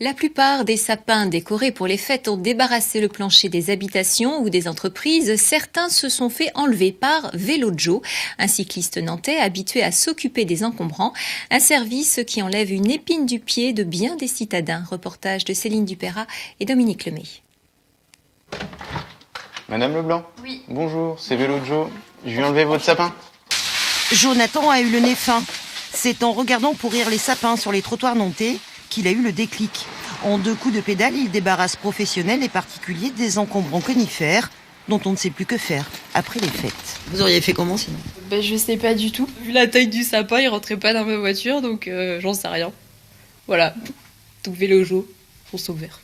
La plupart des sapins décorés pour les fêtes ont débarrassé le plancher des habitations ou des entreprises. Certains se sont fait enlever par Vélo Joe, un cycliste nantais habitué à s'occuper des encombrants. Un service qui enlève une épine du pied de bien des citadins. Reportage de Céline Dupérat et Dominique Lemay. Madame Leblanc ? Oui. Bonjour, c'est Vélo Joe. Je viens enlever votre sapin. Jonathan a eu le nez fin. C'est en regardant pourrir les sapins sur les trottoirs nantais qu'il a eu le déclic. En 2 coups de pédale, il débarrasse professionnels et particuliers des encombrants conifères dont on ne sait plus que faire après les fêtes. Vous auriez fait comment sinon ? Je sais pas du tout. Vu la taille du sapin, il rentrait pas dans ma voiture, donc j'en sais rien. Voilà, tout Vélo Joe, pour sauveur.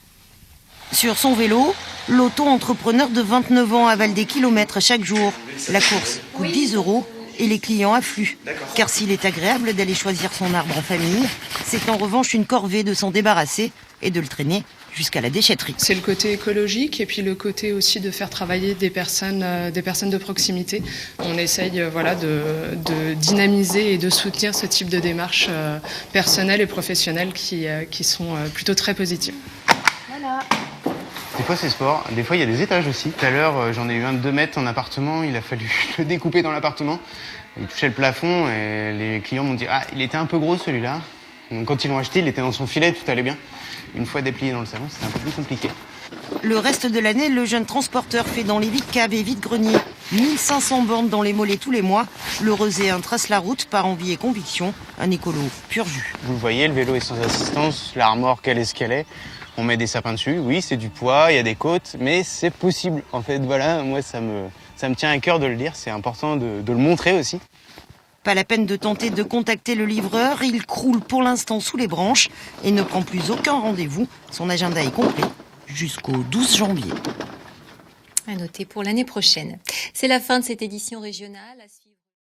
Sur son vélo, l'auto-entrepreneur de 29 ans avale des kilomètres chaque jour. La course coûte 10 € et les clients affluent. Car s'il est agréable d'aller choisir son arbre en famille, c'est en revanche une corvée de s'en débarrasser et de le traîner jusqu'à la déchetterie. C'est le côté écologique et puis le côté aussi de faire travailler des personnes de proximité. On essaye de dynamiser et de soutenir ce type de démarches personnelles et professionnelles qui sont plutôt très positives. Voilà. Des fois c'est sport, des fois il y a des étages aussi. Tout à l'heure j'en ai eu un de 2 mètres en appartement, il a fallu le découper dans l'appartement. Il touchait le plafond et les clients m'ont dit « Ah, il était un peu gros celui-là ». Donc quand ils l'ont acheté, il était dans son filet, tout allait bien. Une fois déplié dans le salon, c'était un peu plus compliqué. Le reste de l'année, le jeune transporteur fait dans les vides-caves et vides-greniers 1500 bornes dans les mollets tous les mois. Le Reuséen trace la route par envie et conviction. Un écolo pur jus. Vous le voyez, le vélo est sans assistance, la remorque elle est ce qu'elle est. On met des sapins dessus, oui c'est du poids, il y a des côtes, mais c'est possible. En fait voilà, moi ça me tient à cœur de le dire, c'est important de le montrer aussi. Pas la peine de tenter de contacter le livreur, il croule pour l'instant sous les branches et ne prend plus aucun rendez-vous. Son agenda est complet jusqu'au 12 janvier. À noter pour l'année prochaine. C'est la fin de cette édition régionale.